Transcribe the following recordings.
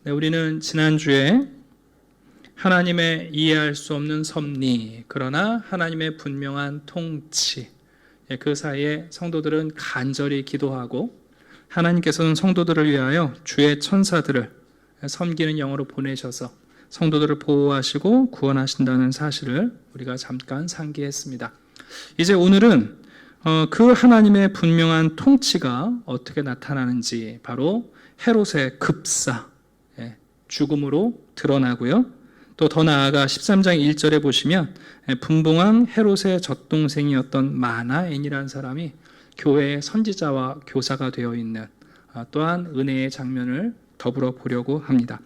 네, 우리는 지난주에 하나님의 이해할 수 없는 섭리, 그러나 하나님의 분명한 통치, 그 사이에 성도들은 간절히 기도하고 하나님께서는 성도들을 위하여 주의 천사들을 섬기는 영으로 보내셔서 성도들을 보호하시고 구원하신다는 사실을 우리가 잠깐 상기했습니다. 이제 오늘은 그 하나님의 분명한 통치가 어떻게 나타나는지 바로 헤롯의 급사, 죽음으로 드러나고요. 또 더 나아가 13장 1절에 보시면 분봉왕 헤롯의 젖동생이었던 마나엔이라는 사람이 교회의 선지자와 교사가 되어 있는 또한 은혜의 장면을 더불어 보려고 합니다.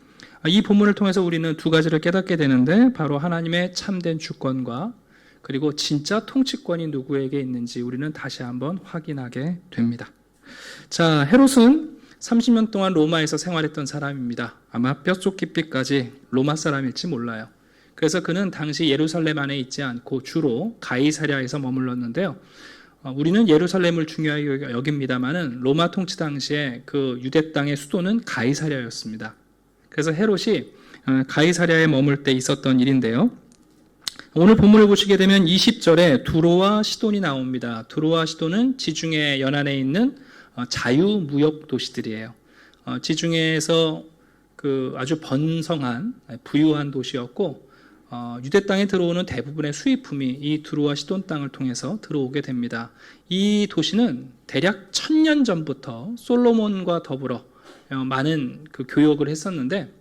이 본문을 통해서 우리는 두 가지를 깨닫게 되는데 바로 하나님의 참된 주권과 그리고 진짜 통치권이 누구에게 있는지 우리는 다시 한번 확인하게 됩니다. 자, 헤롯은 30년 동안 로마에서 생활했던 사람입니다. 아마 뼛속깊이까지 로마 사람일지 몰라요. 그래서 그는 당시 예루살렘 안에 있지 않고 주로 가이사랴에서 머물렀는데요. 우리는 예루살렘을 중요하게 여깁니다만은 로마 통치 당시에 그 유대 땅의 수도는 가이사랴였습니다. 그래서 헤롯이 가이사랴에 머물 때 있었던 일인데요. 오늘 본문을 보시게 되면 20절에 두로와 시돈이 나옵니다. 두로와 시돈은 지중해 연안에 있는 자유무역 도시들이에요. 지중해에서 그 아주 번성한 부유한 도시였고 유대 땅에 들어오는 대부분의 수입품이 이 두로와 시돈 땅을 통해서 들어오게 됩니다. 이 도시는 대략 1000년 전부터 솔로몬과 더불어 많은 그 교역을 했었는데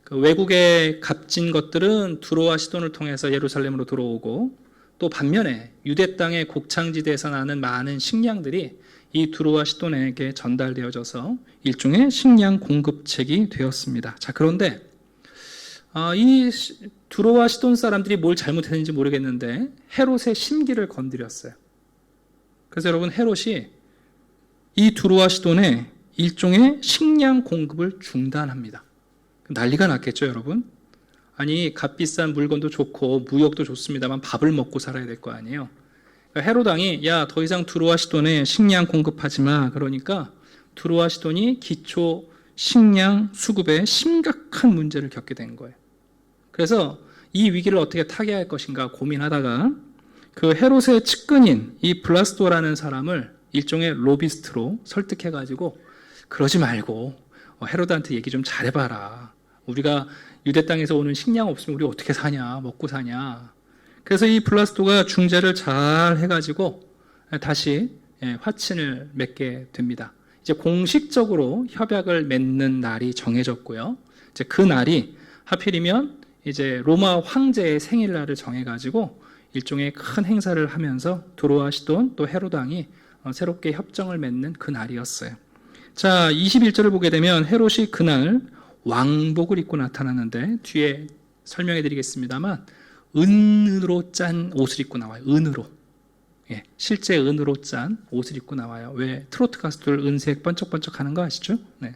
그 외국의 값진 것들은 두로와 시돈을 통해서 예루살렘으로 들어오고 또 반면에 유대 땅의 곡창지대에서 나는 많은 식량들이 이 두로와 시돈에게 전달되어져서 일종의 식량 공급책이 되었습니다. 자, 그런데 이 두로와 시돈 사람들이 뭘 잘못했는지 모르겠는데 헤롯의 심기를 건드렸어요. 그래서 여러분, 헤롯이 이 두로와 시돈에 일종의 식량 공급을 중단합니다. 난리가 났겠죠, 여러분? 아니, 값비싼 물건도 좋고 무역도 좋습니다만 밥을 먹고 살아야 될 거 아니에요. 헤롯 왕이 야, 더 이상 두로와 시돈에 식량 공급하지 마. 그러니까 두로와 시돈이 기초 식량 수급에 심각한 문제를 겪게 된 거예요. 그래서 이 위기를 어떻게 타개할 것인가 고민하다가 그 헤롯의 측근인 이 블라스도라는 사람을 일종의 로비스트로 설득해가지고 그러지 말고 헤롯한테 얘기 좀 잘해봐라. 우리가 유대 땅에서 오는 식량 없으면 우리 어떻게 사냐, 먹고 사냐. 그래서 이 블라스도가 중재를 잘 해가지고 다시 화친을 맺게 됩니다. 이제 공식적으로 협약을 맺는 날이 정해졌고요. 이제 그 날이 하필이면 이제 로마 황제의 생일날을 정해가지고 일종의 큰 행사를 하면서 두로와 시돈 또 헤롯 왕이 새롭게 협정을 맺는 그 날이었어요. 자, 21절을 보게 되면 헤롯이 그날 왕복을 입고 나타났는데 뒤에 설명해 드리겠습니다만 은으로 짠 옷을 입고 나와요. 은으로. 실제 은으로 짠 옷을 입고 나와요. 왜 트로트 가수들 은색 번쩍번쩍 하는 거 아시죠? 네.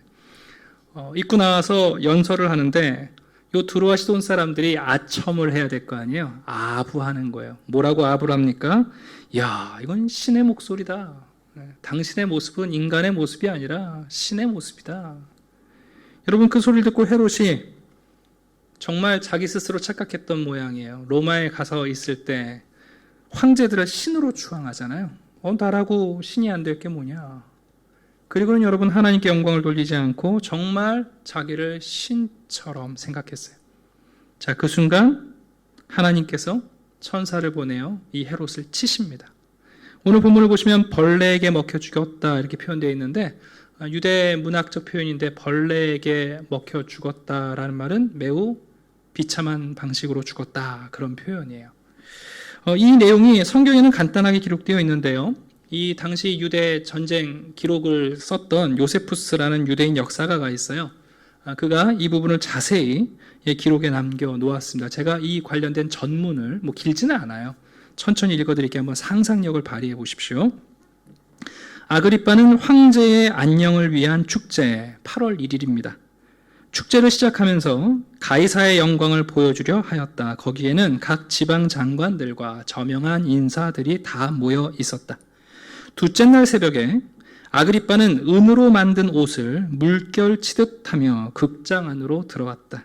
입고 나와서 연설을 하는데 요 두로와 시돈 사람들이 아첨을 해야 될 거 아니에요. 아부하는 거예요. 뭐라고 아부를 합니까? 야, 이건 신의 목소리다. 당신의 모습은 인간의 모습이 아니라 신의 모습이다. 여러분, 그 소리를 듣고 헤롯이 정말 자기 스스로 착각했던 모양이에요. 로마에 가서 있을 때 황제들을 신으로 추앙하잖아요. 나라고 신이 안 될 게 뭐냐. 그리고는 여러분, 하나님께 영광을 돌리지 않고 정말 자기를 신처럼 생각했어요. 자, 그 순간 하나님께서 천사를 보내어 이 헤롯을 치십니다. 오늘 본문을 보시면 벌레에게 먹혀 죽었다 이렇게 표현되어 있는데 유대 문학적 표현인데 벌레에게 먹혀 죽었다라는 말은 매우 비참한 방식으로 죽었다 그런 표현이에요. 이 내용이 성경에는 간단하게 기록되어 있는데요. 이 당시 유대 전쟁 기록을 썼던 요세푸스라는 유대인 역사가가 있어요. 그가 이 부분을 자세히 기록에 남겨 놓았습니다. 제가 이 관련된 전문을 길지는 않아요. 천천히 읽어드릴게요. 한번 상상력을 발휘해 보십시오. 아그리빠는 황제의 안녕을 위한 축제 8월 1일입니다. 축제를 시작하면서 가이사의 영광을 보여주려 하였다. 거기에는 각 지방 장관들과 저명한 인사들이 다 모여 있었다. 둘째 날 새벽에 아그리빠는 은으로 만든 옷을 물결치듯 하며 극장 안으로 들어왔다.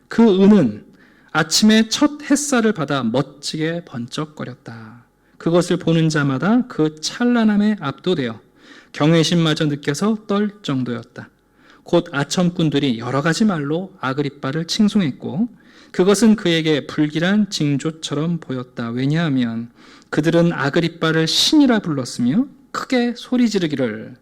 그 은은 아침에 첫 햇살을 받아 멋지게 번쩍거렸다. 그것을 보는 자마다 그 찬란함에 압도되어 경외심마저 느껴서 떨 정도였다. 곧 아첨꾼들이 여러 가지 말로 아그리빠를 칭송했고 그것은 그에게 불길한 징조처럼 보였다. 왜냐하면 그들은 아그리빠를 신이라 불렀으며 크게 소리 지르기를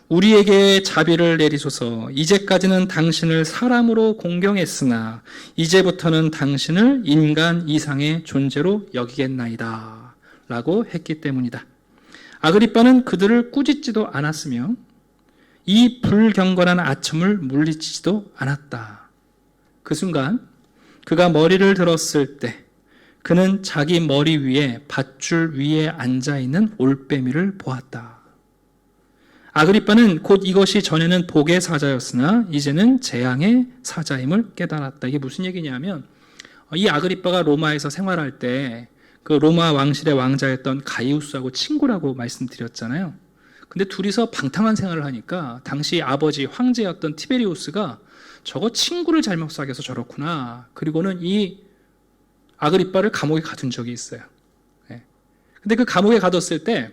우리에게 자비를 내리소서. 이제까지는 당신을 사람으로 공경했으나 이제부터는 당신을 인간 이상의 존재로 여기겠나이다 라고 했기 때문이다. 아그리빠는 그들을 꾸짖지도 않았으며 이 불경건한 아첨을 물리치지도 않았다. 그 순간 그가 머리를 들었을 때 그는 자기 머리 위에 밧줄 위에 앉아있는 올빼미를 보았다. 아그리빠는 곧 이것이 전에는 복의 사자였으나 이제는 재앙의 사자임을 깨달았다. 이게 무슨 얘기냐면 이 아그리빠가 로마에서 생활할 때 그 로마 왕실의 왕자였던 가이우스하고 친구라고 말씀드렸잖아요. 근데 둘이서 방탕한 생활을 하니까 당시 아버지 황제였던 티베리우스가 저거 친구를 잘못 사귀어서 저렇구나. 그리고는 이 아그리빠를 감옥에 가둔 적이 있어요. 근데 그 감옥에 가뒀을 때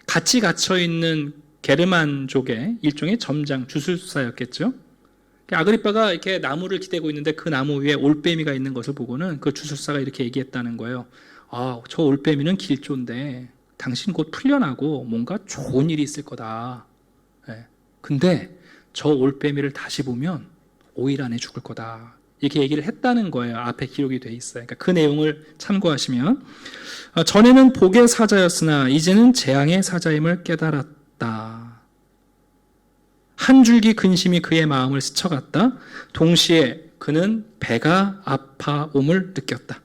같이 갇혀있는 게르만족의 일종의 점장, 주술사였겠죠. 아그리빠가 이렇게 나무를 기대고 있는데 그 나무 위에 올빼미가 있는 것을 보고는 그 주술사가 이렇게 얘기했다는 거예요. 아, 저 올빼미는 길조인데 당신 곧 풀려나고 뭔가 좋은 일이 있을 거다. 근데 저 올빼미를 다시 보면 5일 안에 죽을 거다. 이렇게 얘기를 했다는 거예요. 앞에 기록이 돼 있어요. 그러니까 그 내용을 참고하시면 전에는 복의 사자였으나 이제는 재앙의 사자임을 깨달았다. 한 줄기 근심이 그의 마음을 스쳐갔다. 동시에 그는 배가 아파옴을 느꼈다.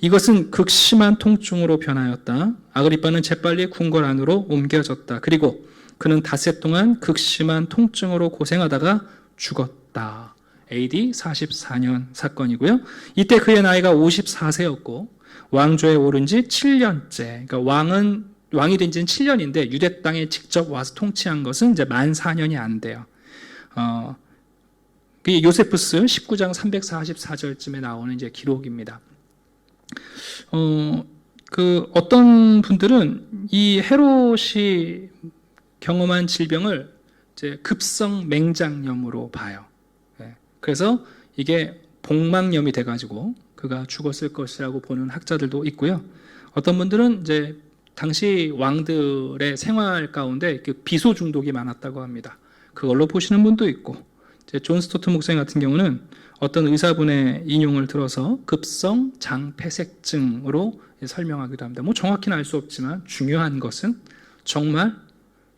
이것은 극심한 통증으로 변하였다. 아그리빠는 재빨리 궁궐 안으로 옮겨졌다. 그리고 그는 닷새 동안 극심한 통증으로 고생하다가 죽었다. AD 44년 사건이고요. 이때 그의 나이가 54세였고 왕조에 오른 지 7년째. 그러니까 왕이 된 지는 7년인데 유대 땅에 직접 와서 통치한 것은 이제 만 4년이 안 돼요. 그게 요세푸스 19장 344절쯤에 나오는 이제 기록입니다. 어떤 분들은 이 헤롯이 경험한 질병을 이제 급성 맹장염으로 봐요. 그래서 이게 복막염이 돼가지고 그가 죽었을 것이라고 보는 학자들도 있고요. 어떤 분들은 이제 당시 왕들의 생활 가운데 비소 중독이 많았다고 합니다. 그걸로 보시는 분도 있고, 이제 존 스토트 목사님 같은 경우는 어떤 의사분의 인용을 들어서 급성 장폐색증으로 설명하기도 합니다. 뭐 정확히는 알 수 없지만 중요한 것은 정말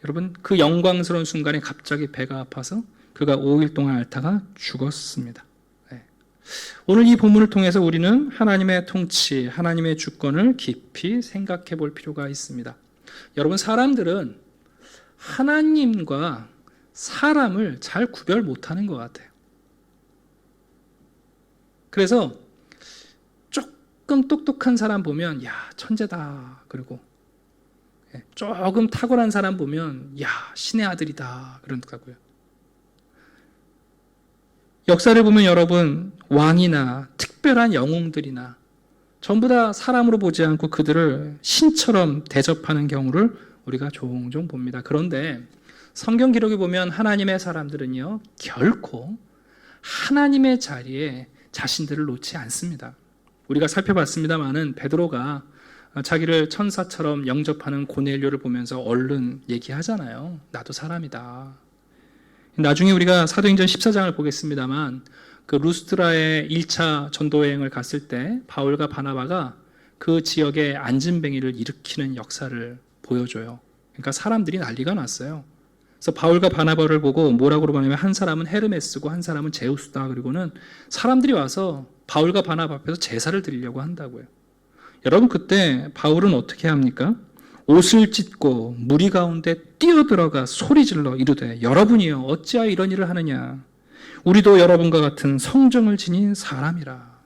여러분 그 영광스러운 순간에 갑자기 배가 아파서 그가 5일 동안 앓다가 죽었습니다. 오늘 이 본문을 통해서 우리는 하나님의 통치, 하나님의 주권을 깊이 생각해 볼 필요가 있습니다. 여러분, 사람들은 하나님과 사람을 잘 구별 못하는 것 같아요. 그래서 조금 똑똑한 사람 보면 야, 천재다. 그리고 조금 탁월한 사람 보면 야, 신의 아들이다. 그런다고요. 역사를 보면 여러분, 왕이나 특별한 영웅들이나 전부 다 사람으로 보지 않고 그들을 신처럼 대접하는 경우를 우리가 종종 봅니다. 그런데 성경 기록에 보면 하나님의 사람들은요, 결코 하나님의 자리에 자신들을 놓지 않습니다. 우리가 살펴봤습니다마는 베드로가 자기를 천사처럼 영접하는 고넬료를 보면서 얼른 얘기하잖아요. 나도 사람이다. 나중에 우리가 사도행전 14장을 보겠습니다만 그 루스트라의 1차 전도여행을 갔을 때 바울과 바나바가 그 지역에 안진뱅이를 일으키는 역사를 보여줘요. 그러니까 사람들이 난리가 났어요. 그래서 바울과 바나바를 보고 뭐라고 그러냐면 한 사람은 헤르메스고 한 사람은 제우스다. 그리고는 사람들이 와서 바울과 바나바 앞에서 제사를 드리려고 한다고요. 여러분, 그때 바울은 어떻게 합니까? 옷을 찢고 무리 가운데 뛰어들어가 소리질러 이르되 여러분이여 어찌하여 이런 일을 하느냐. 우리도 여러분과 같은 성정을 지닌 사람이라.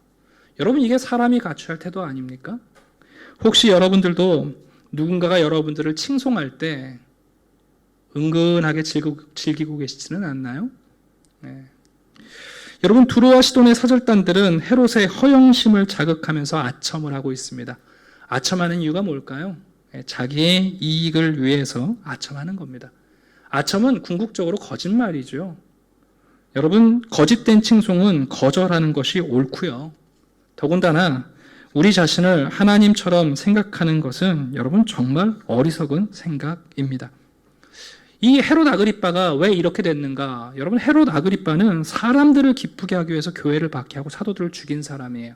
여러분, 이게 사람이 갖춰야 할 태도 아닙니까? 혹시 여러분들도 누군가가 여러분들을 칭송할 때 은근하게 즐기고 계시지는 않나요? 네. 여러분, 두로와 시돈의 사절단들은 헤롯의 허영심을 자극하면서 아첨을 하고 있습니다. 아첨하는 이유가 뭘까요? 자기의 이익을 위해서 아첨하는 겁니다. 아첨은 궁극적으로 거짓말이죠. 여러분, 거짓된 칭송은 거절하는 것이 옳고요. 더군다나 우리 자신을 하나님처럼 생각하는 것은 여러분 정말 어리석은 생각입니다. 이 헤롯 아그리빠가 왜 이렇게 됐는가? 여러분, 헤롯 아그리빠는 사람들을 기쁘게 하기 위해서 교회를 박해하고 사도들을 죽인 사람이에요.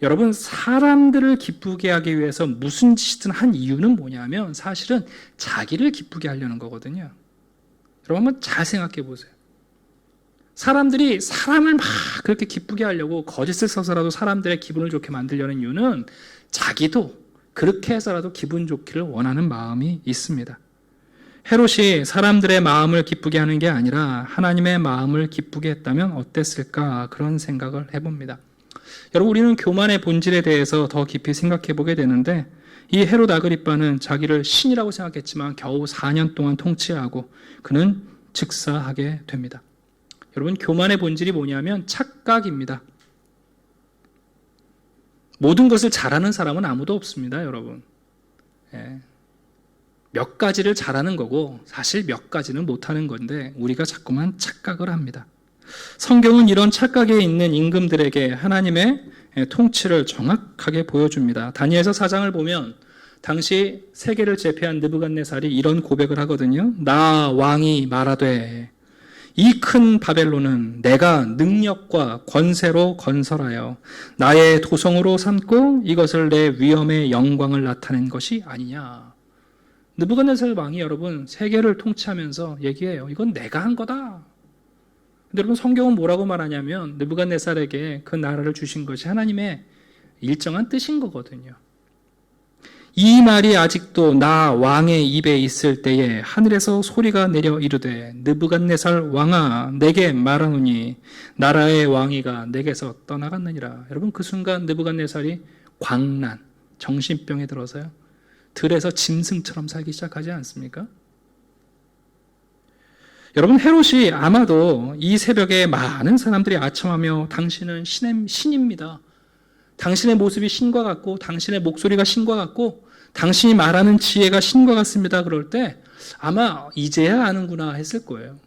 여러분, 사람들을 기쁘게 하기 위해서 무슨 짓이든 한 이유는 뭐냐면 사실은 자기를 기쁘게 하려는 거거든요. 여러분, 한번 잘 생각해 보세요. 사람들이 사람을 막 그렇게 기쁘게 하려고 거짓을 써서라도 사람들의 기분을 좋게 만들려는 이유는 자기도 그렇게 해서라도 기분 좋기를 원하는 마음이 있습니다. 헤롯이 사람들의 마음을 기쁘게 하는 게 아니라 하나님의 마음을 기쁘게 했다면 어땠을까, 그런 생각을 해봅니다. 여러분, 우리는 교만의 본질에 대해서 더 깊이 생각해 보게 되는데, 이 헤롯 아그리빠는 자기를 신이라고 생각했지만 겨우 4년 동안 통치하고 그는 즉사하게 됩니다. 여러분, 교만의 본질이 뭐냐면 착각입니다. 모든 것을 잘하는 사람은 아무도 없습니다, 여러분. 몇 가지를 잘하는 거고 사실 몇 가지는 못하는 건데 우리가 자꾸만 착각을 합니다. 성경은 이런 착각에 있는 임금들에게 하나님의 통치를 정확하게 보여줍니다. 다니엘서 4장을 보면 당시 세계를 제패한 느부갓네살이 이런 고백을 하거든요. 나 왕이 말하되 이 큰 바벨론은 내가 능력과 권세로 건설하여 나의 도성으로 삼고 이것을 내 위엄의 영광을 나타낸 것이 아니냐. 느부갓네살 왕이 여러분 세계를 통치하면서 얘기해요. 이건 내가 한 거다. 근데 여러분, 성경은 뭐라고 말하냐면 느부갓네살에게 그 나라를 주신 것이 하나님의 일정한 뜻인 거거든요. 이 말이 아직도 나 왕의 입에 있을 때에 하늘에서 소리가 내려 이르되 느부갓네살 왕아 내게 말하노니 나라의 왕위가 내게서 떠나갔느니라. 여러분, 그 순간 느부갓네살이 광난, 정신병에 들어서요. 들에서 짐승처럼 살기 시작하지 않습니까? 여러분, 헤롯이 아마도 이 새벽에 많은 사람들이 아첨하며 당신은 신입니다. 당신의 모습이 신과 같고 당신의 목소리가 신과 같고 당신이 말하는 지혜가 신과 같습니다. 그럴 때 아마 이제야 아는구나 했을 거예요.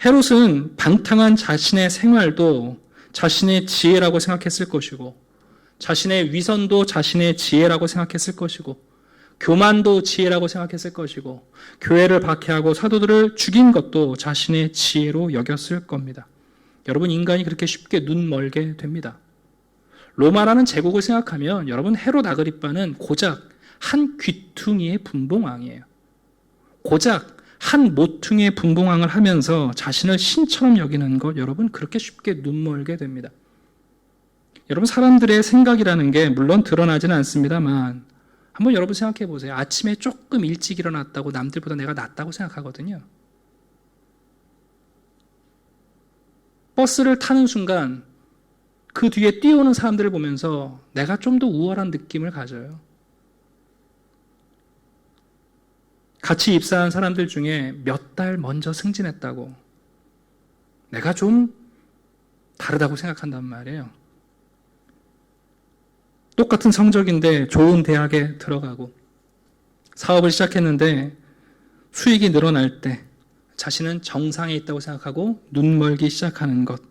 헤롯은 방탕한 자신의 생활도 자신의 지혜라고 생각했을 것이고 자신의 위선도 자신의 지혜라고 생각했을 것이고 교만도 지혜라고 생각했을 것이고 교회를 박해하고 사도들을 죽인 것도 자신의 지혜로 여겼을 겁니다. 여러분, 인간이 그렇게 쉽게 눈 멀게 됩니다. 로마라는 제국을 생각하면 여러분, 헤롯 아그리빠는 고작 한 귀퉁이의 분봉왕이에요. 고작 한 모퉁이의 분봉왕을 하면서 자신을 신처럼 여기는 것, 여러분, 그렇게 쉽게 눈 멀게 됩니다. 여러분, 사람들의 생각이라는 게 물론 드러나지는 않습니다만 한번 여러분 생각해 보세요. 아침에 조금 일찍 일어났다고 남들보다 내가 낫다고 생각하거든요. 버스를 타는 순간 그 뒤에 뛰어오는 사람들을 보면서 내가 좀 더 우월한 느낌을 가져요. 같이 입사한 사람들 중에 몇 달 먼저 승진했다고 내가 좀 다르다고 생각한단 말이에요. 똑같은 성적인데 좋은 대학에 들어가고 사업을 시작했는데 수익이 늘어날 때 자신은 정상에 있다고 생각하고 눈멀기 시작하는 것.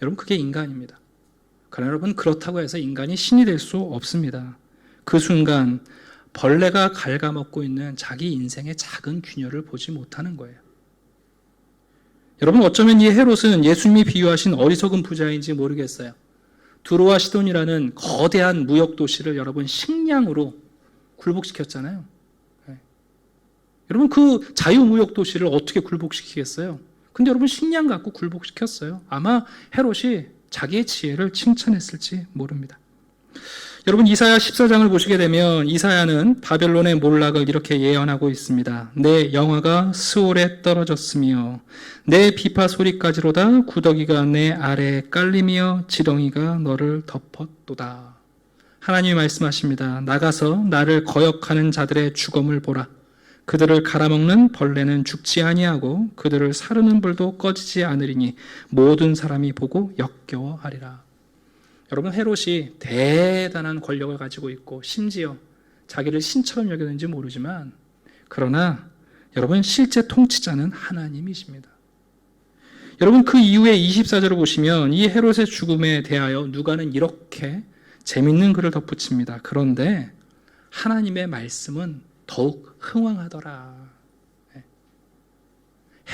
여러분, 그게 인간입니다. 그러나 여러분, 그렇다고 해서 인간이 신이 될 수 없습니다. 그 순간 벌레가 갉아먹고 있는 자기 인생의 작은 균열을 보지 못하는 거예요. 여러분, 어쩌면 이 헤롯은 예수님이 비유하신 어리석은 부자인지 모르겠어요. 두로와 시돈이라는 거대한 무역 도시를 여러분 식량으로 굴복시켰잖아요. 네. 여러분, 그 자유무역 도시를 어떻게 굴복시키겠어요? 근데 여러분, 식량 갖고 굴복시켰어요. 아마 헤롯이 자기의 지혜를 칭찬했을지 모릅니다. 여러분, 이사야 14장을 보시게 되면 이사야는 바벨론의 몰락을 이렇게 예언하고 있습니다. 내 영화가 스올에 떨어졌으며 내 비파 소리까지로다 구더기가 내 아래에 깔리며 지렁이가 너를 덮었도다. 하나님이 말씀하십니다. 나가서 나를 거역하는 자들의 죽음을 보라. 그들을 갈아먹는 벌레는 죽지 아니하고 그들을 사르는 불도 꺼지지 않으리니 모든 사람이 보고 역겨워하리라. 여러분, 헤롯이 대단한 권력을 가지고 있고 심지어 자기를 신처럼 여겼는지 모르지만, 그러나 여러분, 실제 통치자는 하나님이십니다. 여러분, 그 이후에 24절을 보시면 이 헤롯의 죽음에 대하여 누가는 이렇게 재밌는 글을 덧붙입니다. 그런데 하나님의 말씀은 더욱 흥왕하더라.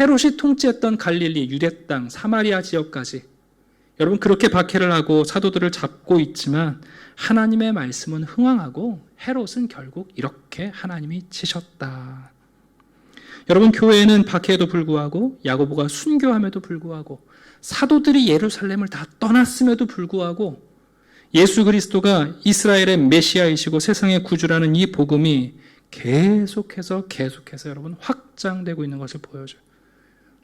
헤롯이 통치했던 갈릴리, 유대 땅, 사마리아 지역까지 여러분 그렇게 박해를 하고 사도들을 잡고 있지만 하나님의 말씀은 흥왕하고 헤롯은 결국 이렇게 하나님이 치셨다. 여러분, 교회에는 박해에도 불구하고 야고보가 순교함에도 불구하고 사도들이 예루살렘을 다 떠났음에도 불구하고 예수 그리스도가 이스라엘의 메시아이시고 세상의 구주라는 이 복음이 계속해서 여러분 확장되고 있는 것을 보여줘요.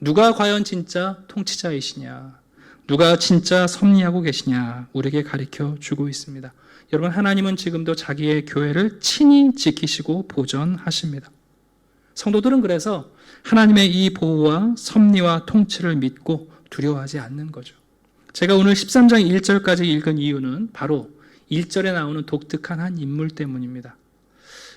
누가 과연 진짜 통치자이시냐, 누가 진짜 섭리하고 계시냐 우리에게 가르쳐 주고 있습니다. 여러분, 하나님은 지금도 자기의 교회를 친히 지키시고 보전하십니다. 성도들은 그래서 하나님의 이 보호와 섭리와 통치를 믿고 두려워하지 않는 거죠. 제가 오늘 13장 1절까지 읽은 이유는 바로 1절에 나오는 독특한 한 인물 때문입니다.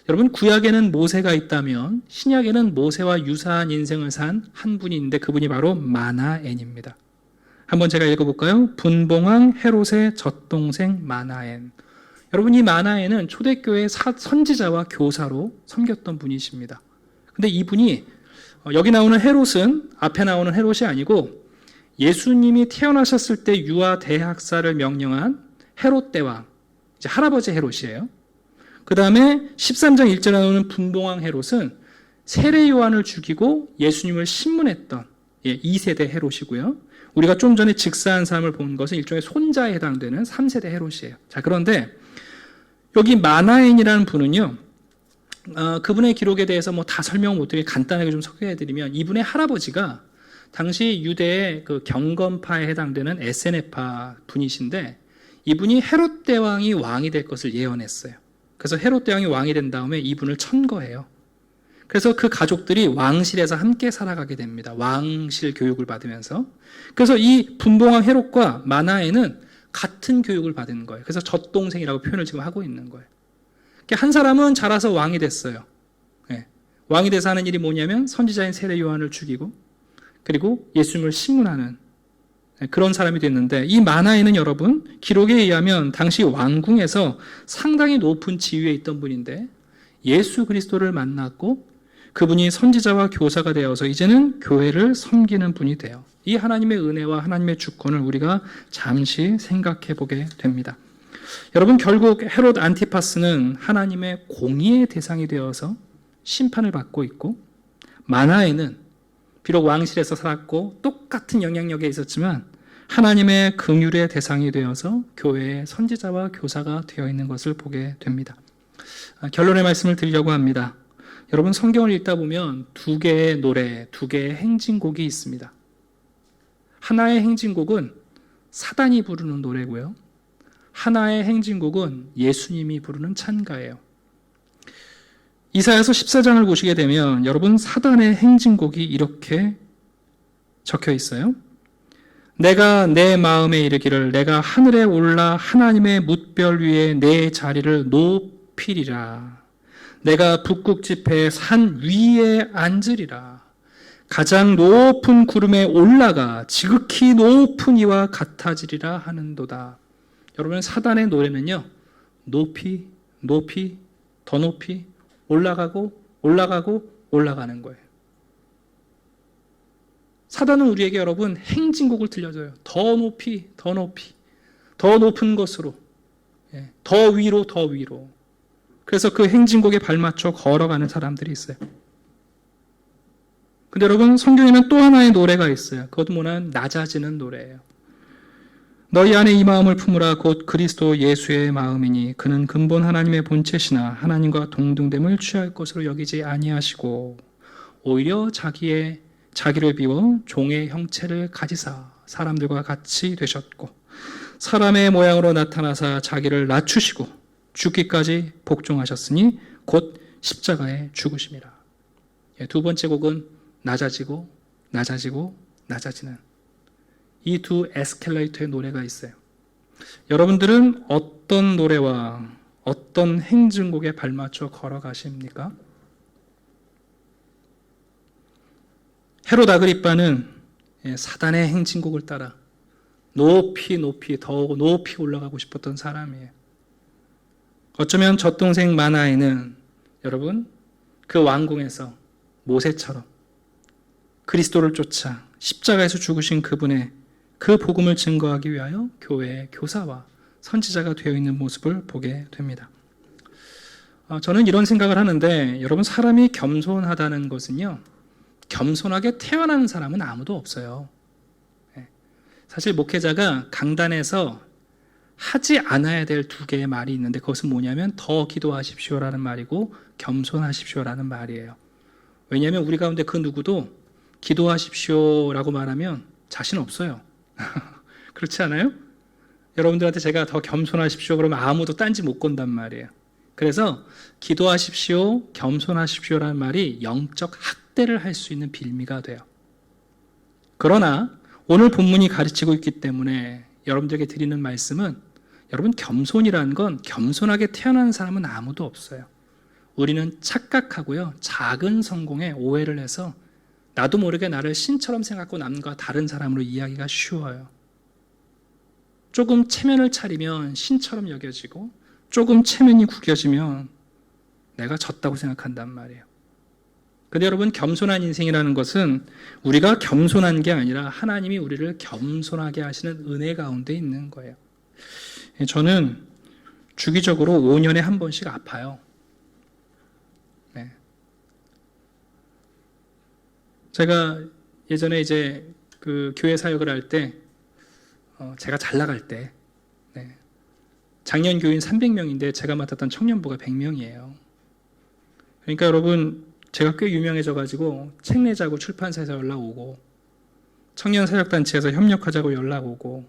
여러분, 구약에는 모세가 있다면 신약에는 모세와 유사한 인생을 산 한 분이 있는데 그분이 바로 마나엔입니다. 한번 제가 읽어볼까요? 분봉왕 헤롯의 젖동생 마나엔. 여러분, 이 마나엔은 초대교회 선지자와 교사로 섬겼던 분이십니다. 근데 이분이 여기 나오는 헤롯은 앞에 나오는 헤롯이 아니고 예수님이 태어나셨을 때 유아 대학살을 명령한 헤롯 대왕, 이제 할아버지 헤롯이에요. 그 다음에 13장 1절에 나오는 분봉왕 헤롯은 세례 요한을 죽이고 예수님을 신문했던 2세대 헤롯이고요. 우리가 좀 전에 직사한 사람을 본 것은 일종의 손자에 해당되는 3세대 헤롯이에요. 자, 그런데 여기 마나엔이라는 분은요, 그분의 기록에 대해서 뭐 다 설명 못 드리게 간단하게 좀 소개해드리면, 이분의 할아버지가 당시 유대의 그 경건파에 해당되는 에세네파 분이신데, 이분이 헤롯 대왕이 왕이 될 것을 예언했어요. 그래서 헤롯 대왕이 왕이 된 다음에 이분을 천거해요. 그래서 그 가족들이 왕실에서 함께 살아가게 됩니다. 왕실 교육을 받으면서. 그래서 이 분봉왕 헤롯과 마나엔은 같은 교육을 받은 거예요. 그래서 젖동생이라고 표현을 지금 하고 있는 거예요. 한 사람은 자라서 왕이 됐어요. 왕이 돼서 하는 일이 뭐냐면 선지자인 세례 요한을 죽이고 그리고 예수님을 신문하는 그런 사람이 됐는데, 이 마나엔은 여러분 기록에 의하면 당시 왕궁에서 상당히 높은 지위에 있던 분인데 예수 그리스도를 만났고 그분이 선지자와 교사가 되어서 이제는 교회를 섬기는 분이 돼요. 이 하나님의 은혜와 하나님의 주권을 우리가 잠시 생각해 보게 됩니다. 여러분, 결국 헤롯 안티파스는 하나님의 공의의 대상이 되어서 심판을 받고 있고, 마나엔은 비록 왕실에서 살았고 똑같은 영향력에 있었지만 하나님의 긍휼의 대상이 되어서 교회의 선지자와 교사가 되어 있는 것을 보게 됩니다. 결론의 말씀을 드리려고 합니다. 여러분, 성경을 읽다 보면 두 개의 노래, 두 개의 행진곡이 있습니다. 하나의 행진곡은 사단이 부르는 노래고요, 하나의 행진곡은 예수님이 부르는 찬가예요. 이사야서 14장을 보시게 되면 여러분, 사단의 행진곡이 이렇게 적혀 있어요. 내가 내 마음에 이르기를 내가 하늘에 올라 하나님의 뭇별 위에 내 자리를 높이리라. 내가 북극 지폐의 산 위에 앉으리라. 가장 높은 구름에 올라가 지극히 높은 이와 같아지리라 하는도다. 여러분, 사단의 노래는요, 높이, 높이, 더 높이, 올라가고, 올라가고, 올라가는 거예요. 사단은 우리에게 여러분 행진곡을 들려줘요. 더 높이, 더 높이, 더 높은 곳으로, 더 위로, 더 위로. 그래서 그 행진곡에 발맞춰 걸어가는 사람들이 있어요. 근데 여러분, 성경에는 또 하나의 노래가 있어요. 그것도 뭐냐면 낮아지는 노래예요. 너희 안에 이 마음을 품으라. 곧 그리스도 예수의 마음이니 그는 근본 하나님의 본체시나 하나님과 동등됨을 취할 것으로 여기지 아니하시고 오히려 자기를 비워 종의 형체를 가지사 사람들과 같이 되셨고 사람의 모양으로 나타나사 자기를 낮추시고 죽기까지 복종하셨으니 곧 십자가에 죽으심이라. 두 번째 곡은 낮아지고 낮아지고 낮아지는 이 두 에스컬레이터의 노래가 있어요. 여러분들은 어떤 노래와 어떤 행진곡에 발맞춰 걸어가십니까? 헤롯 아그리빠는 사단의 행진곡을 따라 높이 높이 더 높이 올라가고 싶었던 사람이에요. 어쩌면 젖동생 마나에는 여러분 그 왕궁에서 모세처럼 그리스도를 쫓아 십자가에서 죽으신 그분의 그 복음을 증거하기 위하여 교회의 교사와 선지자가 되어 있는 모습을 보게 됩니다. 저는 이런 생각을 하는데 여러분 사람이 겸손하다는 것은요 겸손하게 태어난 사람은 아무도 없어요. 사실 목회자가 강단에서 하지 않아야 될 두 개의 말이 있는데 그것은 뭐냐면 더 기도하십시오라는 말이고 겸손하십시오라는 말이에요. 왜냐하면 우리 가운데 그 누구도 기도하십시오라고 말하면 자신 없어요. 그렇지 않아요? 여러분들한테 제가 더 겸손하십시오 그러면 아무도 딴지 못 건단 말이에요. 그래서 기도하십시오, 겸손하십시오라는 말이 영적 학대를 할 수 있는 빌미가 돼요. 그러나 오늘 본문이 가르치고 있기 때문에 여러분들에게 드리는 말씀은 여러분 겸손이라는 건 겸손하게 태어난 사람은 아무도 없어요. 우리는 착각하고요. 작은 성공에 오해를 해서 나도 모르게 나를 신처럼 생각하고 남과 다른 사람으로 이야기가 쉬워요. 조금 체면을 차리면 신처럼 여겨지고 조금 체면이 구겨지면 내가 졌다고 생각한단 말이에요. 근데 여러분 겸손한 인생이라는 것은 우리가 겸손한 게 아니라 하나님이 우리를 겸손하게 하시는 은혜 가운데 있는 거예요. 저는 주기적으로 5년에 한 번씩 아파요. 네. 제가 예전에 이제 그 교회 사역을 할 때 제가 잘 나갈 때 작년 교인 300명인데 제가 맡았던 청년부가 100명이에요. 그러니까 여러분 제가 꽤 유명해져가지고 책 내자고 출판사에서 연락 오고 청년사역단체에서 협력하자고 연락 오고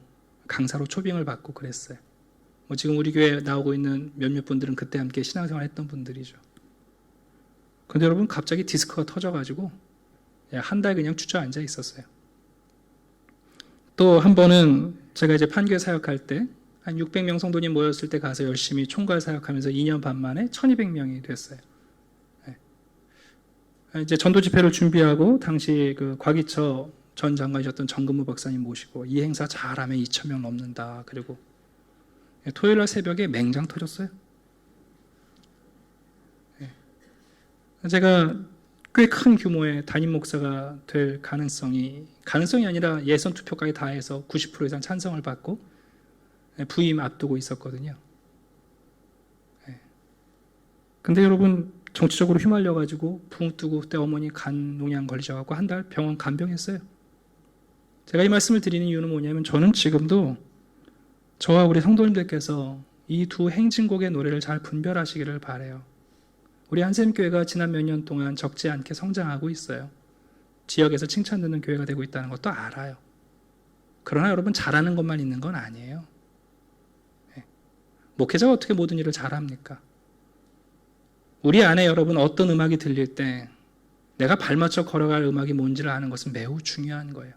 강사로 초빙을 받고 그랬어요. 지금 우리 교회에 나오고 있는 몇몇 분들은 그때 함께 신앙생활 했던 분들이죠. 근데 여러분 갑자기 디스크가 터져가지고 한 달 그냥 주저앉아 있었어요. 또 한 번은 제가 이제 판교에 사역할 때 한 600명 성도님 모였을 때 가서 열심히 총괄 사역하면서 2년 반 만에 1200명이 됐어요. 이제 전도 집회를 준비하고 당시 그 곽이처 전 장관이셨던 정근무 박사님 모시고 이 행사 잘하면 2000명 넘는다. 그리고 토요일 날 새벽에 맹장 터졌어요. 제가 꽤 큰 규모의 담임 목사가 될 가능성이 아니라 예선 투표까지 다 해서 90% 이상 찬성을 받고 부임 앞두고 있었거든요. 근데 여러분 정치적으로 휘말려가지고 붕 뜨고 그때 어머니 간 농양 걸리셔가지고 한 달 병원 간병했어요. 제가 이 말씀을 드리는 이유는 뭐냐면 저는 지금도 저와 우리 성도님들께서 이 두 행진곡의 노래를 잘 분별하시기를 바라요. 우리 한샘교회가 지난 몇 년 동안 적지 않게 성장하고 있어요. 지역에서 칭찬 듣는 교회가 되고 있다는 것도 알아요. 그러나 여러분 잘하는 것만 있는 건 아니에요. 목회자가 어떻게 모든 일을 잘합니까? 우리 안에 여러분 어떤 음악이 들릴 때 내가 발맞춰 걸어갈 음악이 뭔지를 아는 것은 매우 중요한 거예요.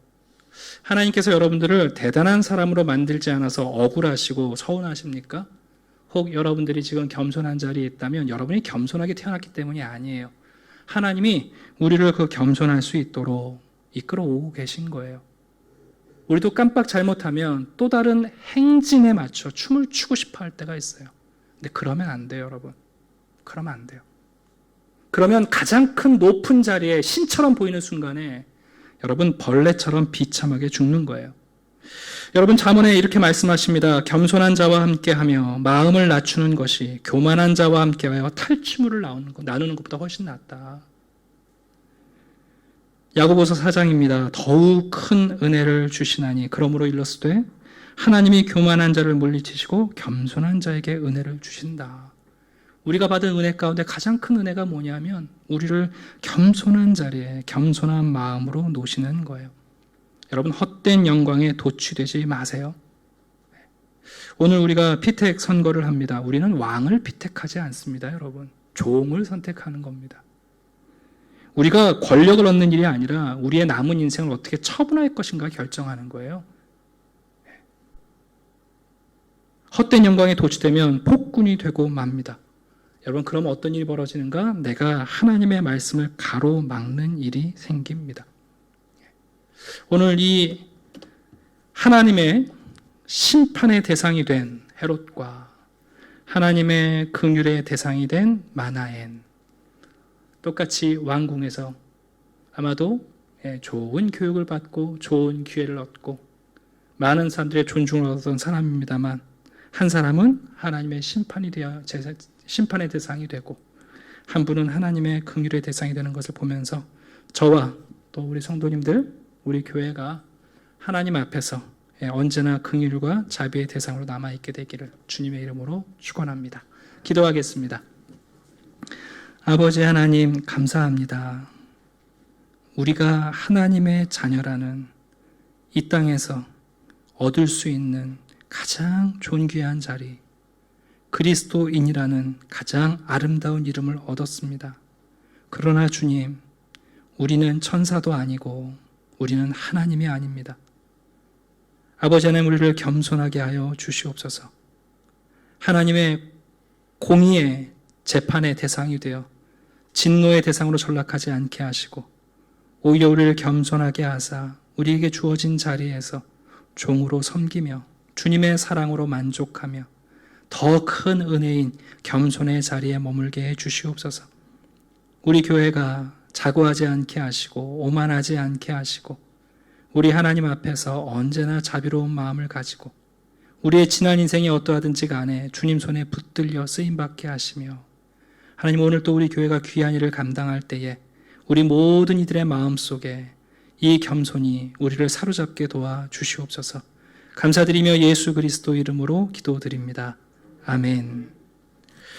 하나님께서 여러분들을 대단한 사람으로 만들지 않아서 억울하시고 서운하십니까? 혹 여러분들이 지금 겸손한 자리에 있다면 여러분이 겸손하게 태어났기 때문이 아니에요. 하나님이 우리를 그 겸손할 수 있도록 이끌어 오고 계신 거예요. 우리도 깜빡 잘못하면 또 다른 행진에 맞춰 춤을 추고 싶어 할 때가 있어요. 근데 그러면 안 돼요, 여러분. 그러면 안 돼요. 그러면 가장 큰 높은 자리에 신처럼 보이는 순간에 여러분 벌레처럼 비참하게 죽는 거예요. 여러분 잠언에 이렇게 말씀하십니다. 겸손한 자와 함께하며 마음을 낮추는 것이 교만한 자와 함께하여 탈취물을 나누는 것보다 훨씬 낫다. 야고보서 4장입니다. 더욱 큰 은혜를 주시나니 그러므로 일렀으되 하나님이 교만한 자를 물리치시고 겸손한 자에게 은혜를 주신다. 우리가 받은 은혜 가운데 가장 큰 은혜가 뭐냐면 우리를 겸손한 자리에 겸손한 마음으로 놓으시는 거예요. 여러분 헛된 영광에 도취되지 마세요. 오늘 우리가 피택 선거를 합니다. 우리는 왕을 피택하지 않습니다. 여러분 종을 선택하는 겁니다. 우리가 권력을 얻는 일이 아니라 우리의 남은 인생을 어떻게 처분할 것인가 결정하는 거예요. 헛된 영광에 도취되면 폭군이 되고 맙니다. 여러분, 그러면 어떤 일이 벌어지는가? 내가 하나님의 말씀을 가로막는 일이 생깁니다. 오늘 이 하나님의 심판의 대상이 된 헤롯과 하나님의 긍휼의 대상이 된 마나엔, 똑같이 왕궁에서 아마도 좋은 교육을 받고 좋은 기회를 얻고 많은 사람들의 존중을 얻었던 사람입니다만, 한 사람은 하나님의 심판의 대상이 되고 한 분은 하나님의 긍휼의 대상이 되는 것을 보면서 저와 또 우리 성도님들, 우리 교회가 하나님 앞에서 언제나 긍휼과 자비의 대상으로 남아있게 되기를 주님의 이름으로 축원합니다. 기도하겠습니다. 아버지 하나님, 감사합니다. 우리가 하나님의 자녀라는 이 땅에서 얻을 수 있는 가장 존귀한 자리, 그리스도인이라는 가장 아름다운 이름을 얻었습니다. 그러나 주님, 우리는 천사도 아니고 우리는 하나님이 아닙니다. 아버지 하나님, 우리를 겸손하게 하여 주시옵소서. 하나님의 공의의 재판의 대상이 되어 진노의 대상으로 전락하지 않게 하시고 오히려 우리를 겸손하게 하사 우리에게 주어진 자리에서 종으로 섬기며 주님의 사랑으로 만족하며 더 큰 은혜인 겸손의 자리에 머물게 해 주시옵소서. 우리 교회가 자고하지 않게 하시고 오만하지 않게 하시고 우리 하나님 앞에서 언제나 자비로운 마음을 가지고 우리의 지난 인생이 어떠하든지 간에 주님 손에 붙들려 쓰임받게 하시며, 하나님, 오늘 또 우리 교회가 귀한 일을 감당할 때에 우리 모든 이들의 마음속에 이 겸손이 우리를 사로잡게 도와 주시옵소서. 감사드리며 예수 그리스도 이름으로 기도드립니다. 아멘.